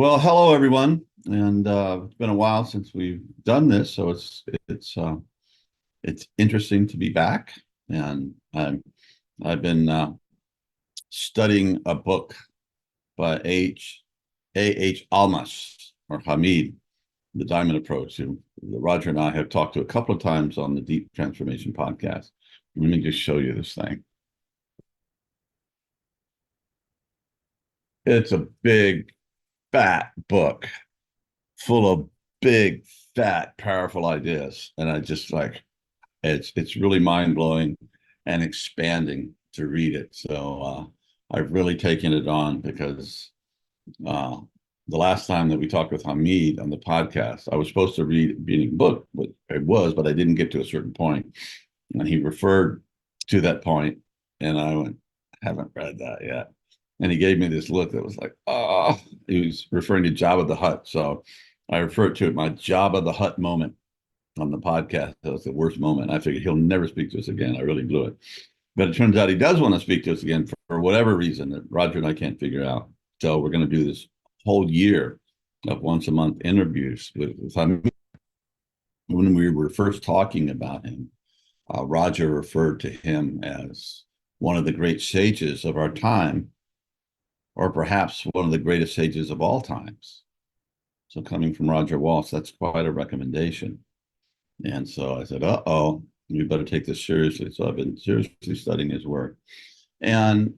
Well, hello everyone, and it's been a while since we've done this, so it's interesting to be back. And I've been studying a book by H. Almas or Hamid, The Diamond Approach, who Roger and I have talked to a couple of times on the Deep Transformation podcast. Let me just show you this thing. It's a big, fat book full of big, fat, powerful ideas. And I just like it's really mind blowing and expanding to read it. So I've really taken it on because uh, the last time that we talked with Hamid on the podcast, I was supposed to read a book, but I didn't get to a certain point, and he referred to that point, and I went, I haven't read that yet. And he gave me this look that was like, oh, he was referring to Jabba the Hutt. So I referred to it my Jabba the Hutt moment on the podcast. That was the worst moment. I figured he'll never speak to us again. I really blew it. But it turns out he does want to speak to us again for whatever reason that Roger and I can't figure out. So we're going to do this whole year of once a month interviews with him. When we were first talking about him, Roger referred to him as one of the great sages of our time, or perhaps one of the greatest sages of all times. So coming from Roger Walsh, that's quite a recommendation. And so I said, uh-oh, we better take this seriously. So I've been seriously studying his work. And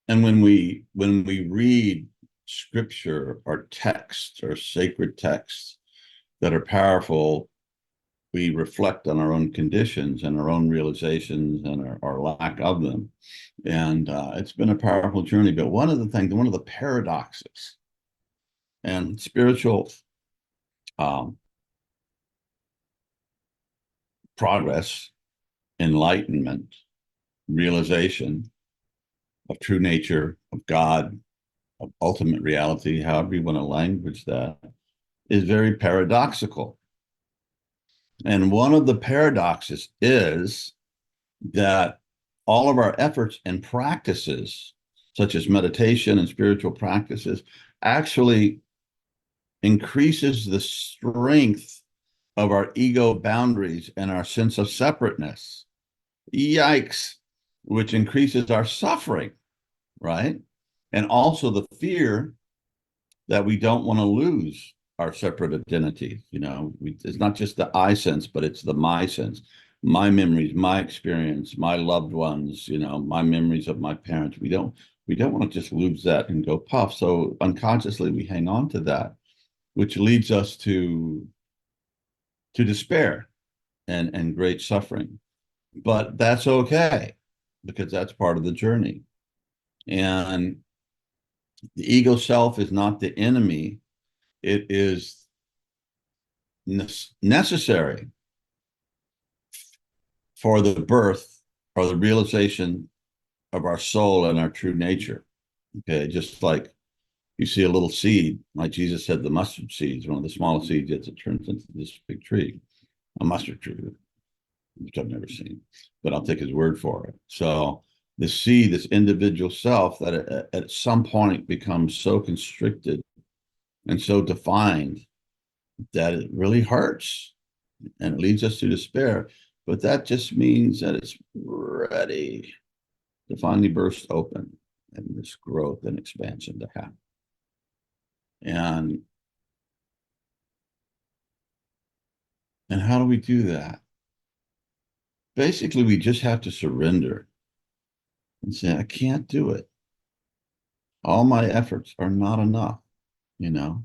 when we read scripture or text or sacred texts that are powerful, we reflect on our own conditions and our own realizations and our lack of them. And it's been a powerful journey. But one of the paradoxes and spiritual um, progress, enlightenment, realization of true nature, of God, of ultimate reality, however you want to language that, is very paradoxical. And one of the paradoxes is that all of our efforts and practices, such as meditation and spiritual practices, actually increases the strength of our ego boundaries and our sense of separateness. Yikes, which increases our suffering, right? And also the fear that we don't want to lose our separate identity. It's not just the I sense, but it's the my sense, my memories, my experience, my loved ones, my memories of my parents. We don't want to just lose that and go puff. So unconsciously we hang on to that, which leads us to despair and great suffering. But that's okay, because that's part of the journey. And the ego self is not the enemy. It is necessary for the birth or the realization of our soul and our true nature. Okay, just like you see a little seed, like Jesus said, the mustard seed is one of the smallest seeds, yet it turns into this big tree, a mustard tree, which I've never seen, but I'll take his word for it. So the seed, this individual self, that at some point becomes so constricted and so defined that it really hurts and it leads us to despair. But that just means that it's ready to finally burst open and this growth and expansion to happen. And how do we do that? Basically, we just have to surrender and say, I can't do it. All my efforts are not enough, you know,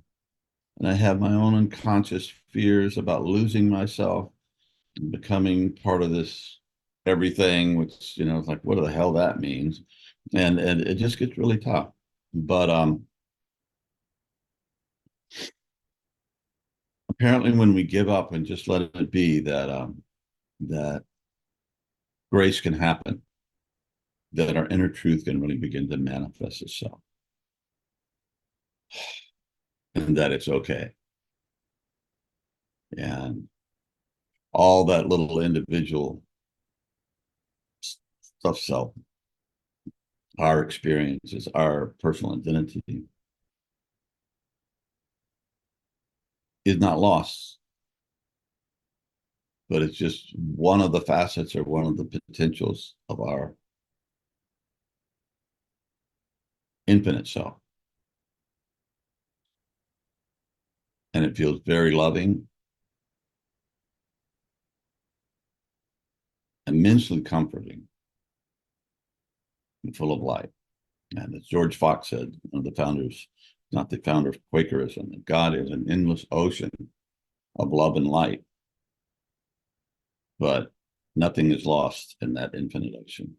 and I have my own unconscious fears about losing myself and becoming part of this everything, which, it's like, what the hell that means. And it just gets really tough. But apparently when we give up and just let it be, that grace can happen, that our inner truth can really begin to manifest itself, and that it's okay. And all that little individual stuff, self, our experiences, our personal identity, is not lost, but it's just one of the facets or one of the potentials of our infinite self. And it feels very loving, immensely comforting, and full of light. And as George Fox said, one of the founders, not the founder of Quakerism, that God is an endless ocean of love and light, but nothing is lost in that infinite ocean.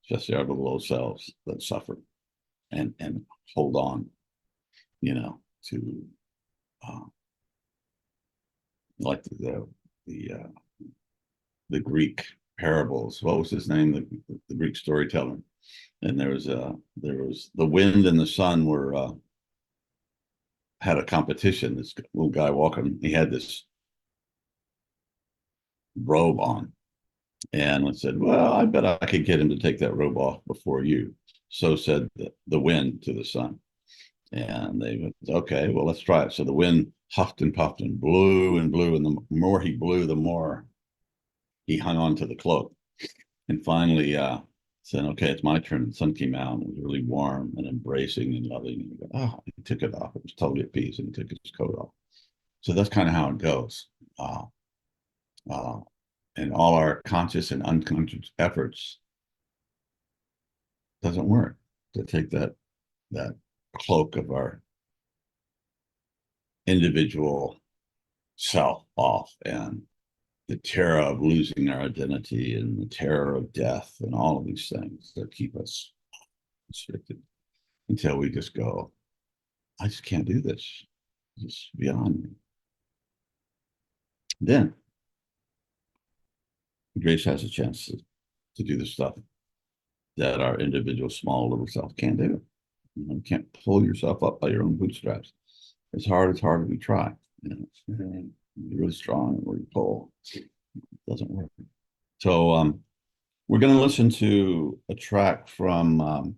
Just our little selves that suffer and hold on, to uh, like the Greek parables. What was his name? The Greek storyteller. And there was the wind and the sun were had a competition. This little guy walking, he had this robe on, and I said, "Well, I bet I could get him to take that robe off before you." So said the wind to the sun. And they went, okay, well, let's try it. So the wind huffed and puffed and blew and blew. And the more he blew, the more he hung on to the cloak. And finally said, okay, it's my turn. The sun came out and it was really warm and embracing and loving. And he go, oh, he took it off. It was totally at peace, and he took his coat off. So that's kind of how it goes. Uh, uh, and all our conscious and unconscious efforts doesn't work to take that cloak of our individual self off, and the terror of losing our identity and the terror of death and all of these things that keep us restricted until we just go, I just can't do this. It's beyond me. Then grace has a chance to do the stuff that our individual small little self can't do. You can't pull yourself up by your own bootstraps. As hard as we try. You're really strong where you pull. It doesn't work. So we're going to listen to a track from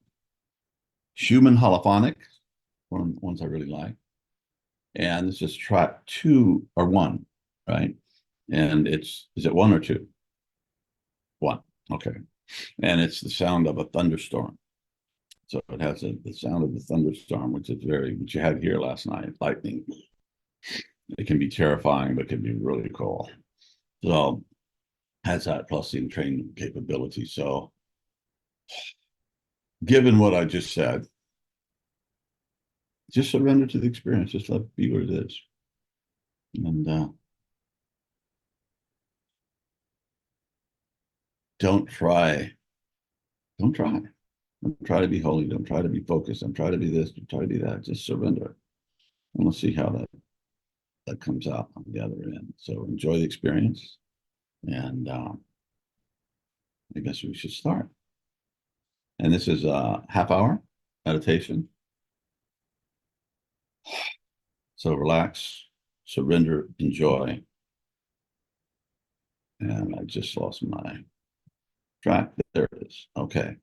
Schumann Holophonic, one of the ones I really like. And this is track 2 or 1, right? And is it 1 or 2? 1. Okay. And it's the sound of a thunderstorm. So it has the sound of the thunderstorm, which you had here last night, lightning. It can be terrifying, but it can be really cool. So has that plus the entrainment capability. So given what I just said, just surrender to the experience. Just let it be what it is. And don't try. Don't try. Don't try to be holy. Don't try to be focused. Don't try to be this. Don't try to be that. Just surrender. And we'll see how that comes out on the other end. So enjoy the experience. And I guess we should start. And this is a half-hour meditation. So relax, surrender, enjoy. And I just lost my track. There it is. Okay.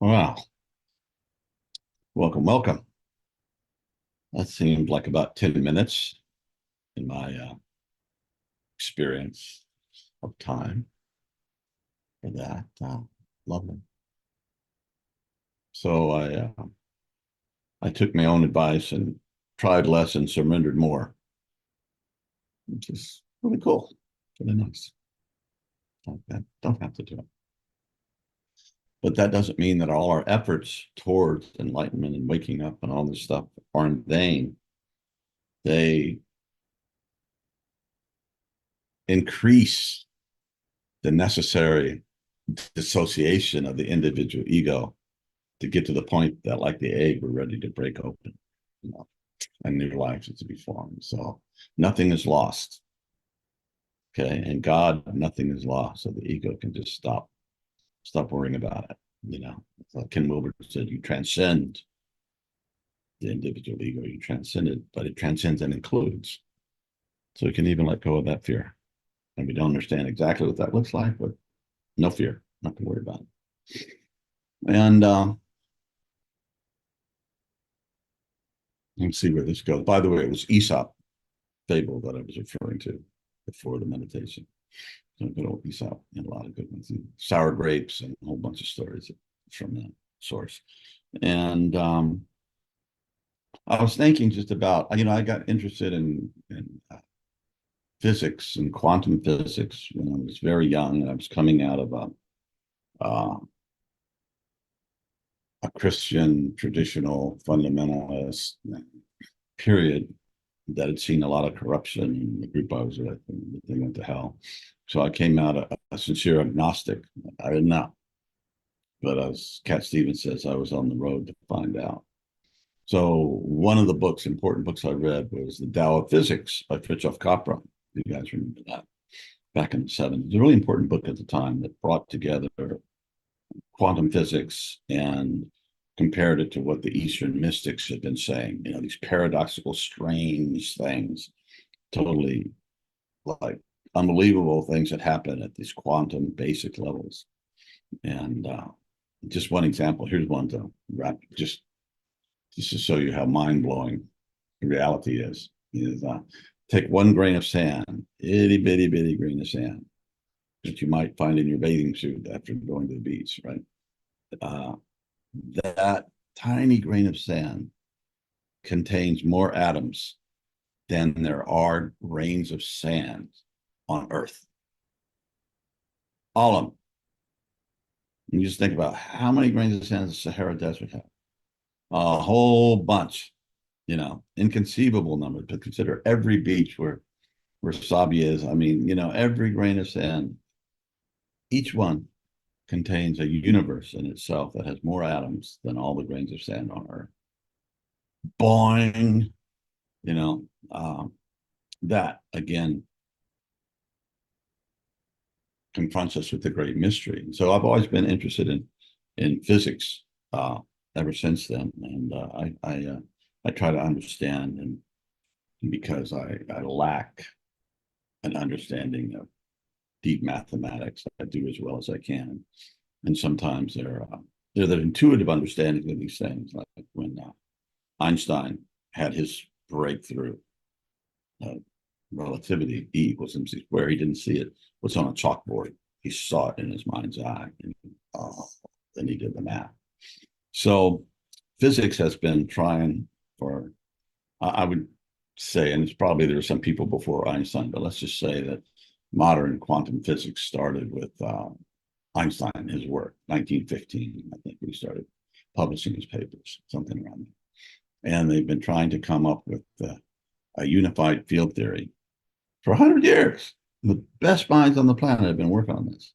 Wow. Welcome, welcome. That seemed like about 10 minutes in my experience of time for that. Lovely. So I took my own advice and tried less and surrendered more, which is really cool. Really nice. Don't have to do it. But that doesn't mean that all our efforts towards enlightenment and waking up and all this stuff are in vain. They increase the necessary dissociation of the individual ego to get to the point that, like the egg, we're ready to break open, you know, and new life is to be formed. So nothing is lost. Okay. And God, nothing is lost. So the ego can just stop worrying about it. So Ken Wilber said, you transcend the individual ego, you transcend it, but it transcends and includes. So we can even let go of that fear. And we don't understand exactly what that looks like, but no fear, not to worry about it. And let's see where this goes. By the way, it was Aesop fable that I was referring to before the meditation. So good old Aesop and a lot of good ones. And sour grapes and a whole bunch of stories from that source. And I was thinking just about, I got interested in physics and quantum physics when I was very young. And I was coming out of uh, a Christian traditional fundamentalist period that had seen a lot of corruption in the group I was with, and they went to hell. So I came out a sincere agnostic. I didn't know. But as Cat Stevens says, I was on the road to find out. So one of the important books I read was The Tao of Physics by Fritjof Capra. You guys remember that back in the 70s. It was a really important book at the time that brought together quantum physics and compared it to what the Eastern mystics had been saying, these paradoxical, strange things, totally like unbelievable things that happen at these quantum basic levels. And just one example, here's one to wrap, just to show you how mind-blowing reality is take one grain of sand, itty bitty bitty grain of sand that you might find in your bathing suit after going to the beach, right? Uh, that tiny grain of sand contains more atoms than there are grains of sand on Earth. All of them. You just think about how many grains of sand does the Sahara Desert have? A whole bunch, inconceivable numbers. But consider every beach where Sabi is. I mean, every grain of sand, each one contains a universe in itself that has more atoms than all the grains of sand on Earth. Boing, you know, um, that again confronts us with the great mystery. So I've always been interested in physics ever since then, and I try to understand, and because I lack an understanding of deep mathematics, I do as well as I can, and sometimes they're the intuitive understanding of these things, like when Einstein had his breakthrough. Relativity, E equals mc squared. He didn't see it was on a chalkboard. He saw it in his mind's eye, and then he did the math. So physics has been trying for, I would say, and it's probably there were some people before Einstein, but let's just say that modern quantum physics started with Einstein, his work, 1915. I think we started publishing his papers, something around there. And they've been trying to come up with a unified field theory for 100 years. The best minds on the planet have been working on this.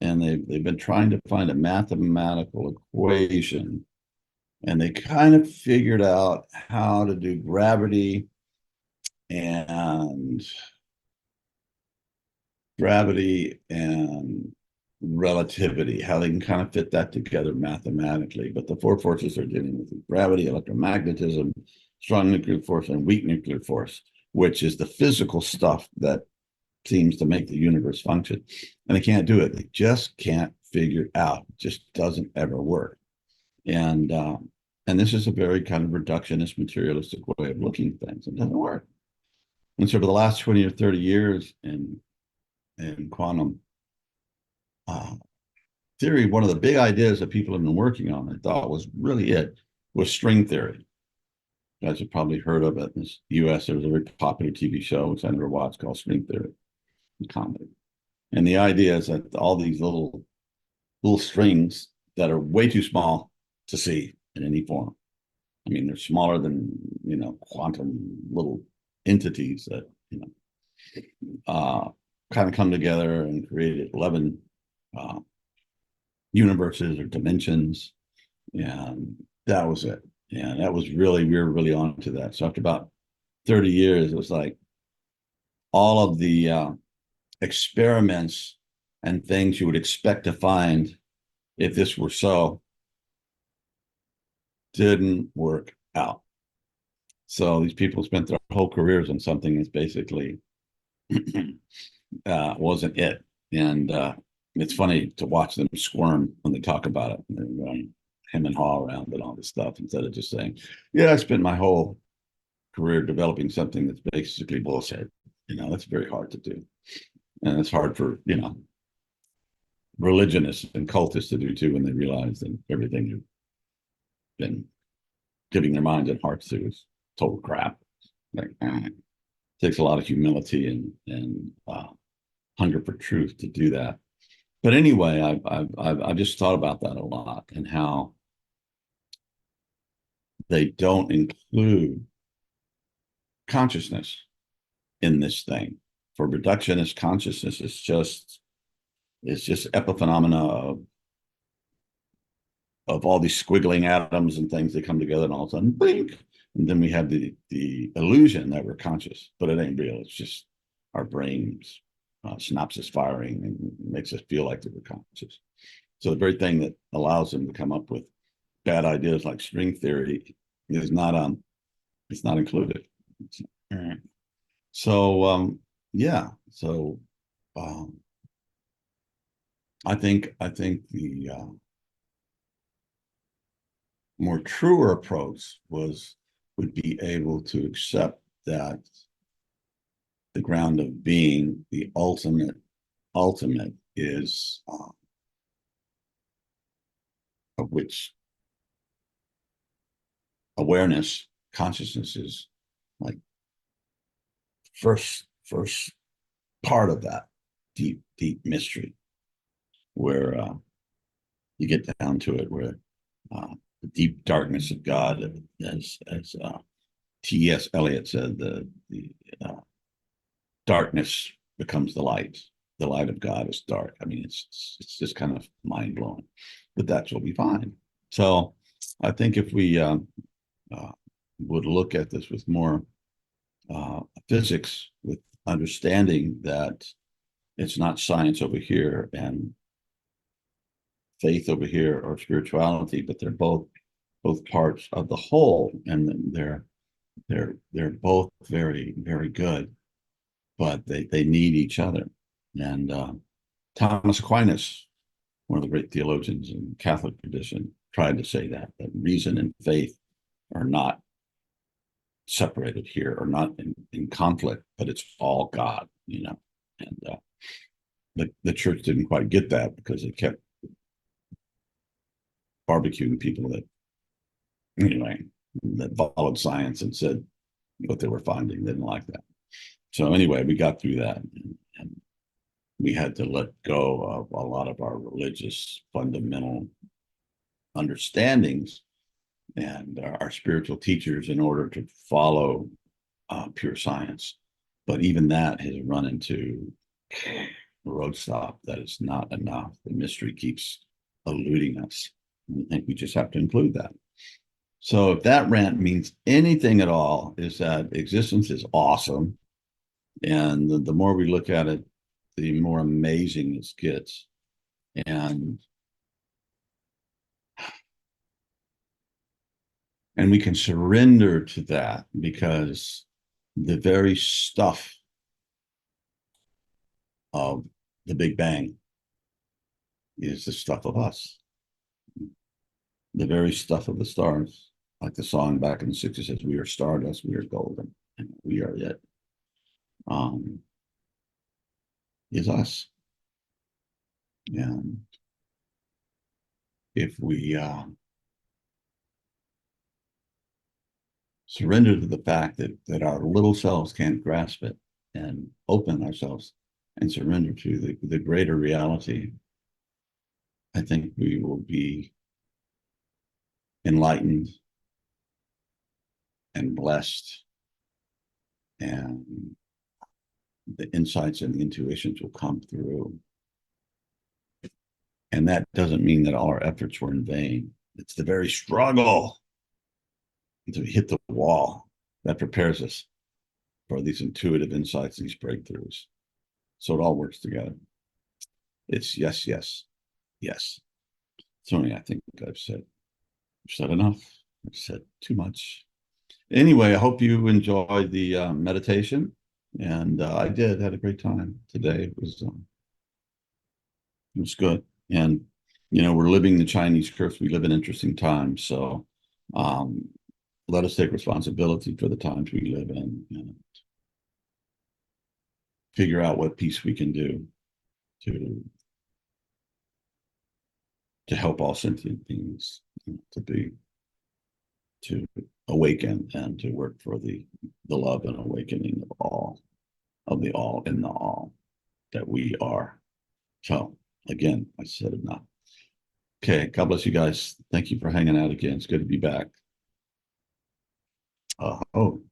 And they've been trying to find a mathematical equation. And they kind of figured out how to do gravity and relativity, how they can kind of fit that together mathematically. But the four forces they're dealing with: gravity, electromagnetism, strong nuclear force, and weak nuclear force, which is the physical stuff that seems to make the universe function. And they can't do it. They just can't figure it out. It just doesn't ever work. And this is a very kind of reductionist, materialistic way of looking at things. It doesn't work. And so for the last 20 or 30 years in quantum uh, theory, one of the big ideas that people have been working on, I thought was really it, was string theory. You guys have probably heard of it in the US. There was a very popular TV show, which I never watched, called String Theory, comedy. And the idea is that all these little strings that are way too small to see in any form. I mean, they're smaller than, quantum little entities that, uh, kind of come together and create 11 uh, universes or dimensions. And that was it. And that was really, we were really on to that. So after about 30 years, it was like all of the experiments and things you would expect to find if this were so didn't work out. So these people spent their whole careers on something that's basically wasn't it. And it's funny to watch them squirm when they talk about it. And they're going hem and haw around and all this stuff instead of just saying, yeah, I spent my whole career developing something that's basically bullshit. That's very hard to do. And it's hard for, religionists and cultists to do too when they realize that everything you've been giving their minds and hearts to is total crap. Like, it takes a lot of humility and hunger for truth to do that. But anyway, I've just thought about that a lot and how they don't include consciousness in this thing. For reductionist consciousness, it's just epiphenomena of all these squiggling atoms and things that come together and all of a sudden blink. And then we have the illusion that we're conscious, but it ain't real. It's just our brains synapses firing and makes us feel like that we're conscious. So the very thing that allows them to come up with bad ideas like string theory is not it's not included. So yeah. So um, I think the more truer approach would be able to accept that the ground of being, the ultimate is of which awareness, consciousness is like first part of that deep mystery, where you get down to it, where the deep darkness of God, as T.S. Eliot said, the darkness becomes the light. The light of God is dark. I mean, it's just kind of mind blowing, but that's what we find. So I think if we would look at this with more physics, with understanding that it's not science over here and faith over here or spirituality, but they're both parts of the whole, and they're both very, very good, but they need each other. And Thomas Aquinas, one of the great theologians in Catholic tradition, tried to say that reason and faith are not separated here, or not in conflict, but it's all God, And the church didn't quite get that because it kept barbecuing people that, anyway, that followed science and said what they were finding. They didn't like that. So anyway, we got through that, and we had to let go of a lot of our religious fundamental understandings and our spiritual teachers in order to follow pure science. But even that has run into a road stop that is not enough. The mystery keeps eluding us. I think we just have to include that. So if that rant means anything at all, is that existence is awesome. And the more we look at it, the more amazing this gets. And we can surrender to that, because the very stuff of the Big Bang is the stuff of us. the very stuff of the stars, like the song back in the 60s says, we are stardust, we are golden, and we are it, um, is us. And if we surrender to the fact that our little selves can't grasp it and open ourselves and surrender to the greater reality, I think we will be enlightened and blessed, and the insights and the intuitions will come through. And that doesn't mean that all our efforts were in vain. It's the very struggle to hit the wall that prepares us for these intuitive insights, these breakthroughs. So it all works together. It's yes, yes, yes. Tony, I think I've said enough. I've said too much. Anyway, I hope you enjoyed the meditation, and I did. Had a great time today. It was good, and we're living the Chinese curse. We live in interesting times, so um, let us take responsibility for the times we live in, and figure out what piece we can do to help all sentient beings to awaken and to work for the love and awakening of the all in the all that we are. So again, I said enough. Okay, God bless you guys. Thank you for hanging out again. It's good to be back. Oh.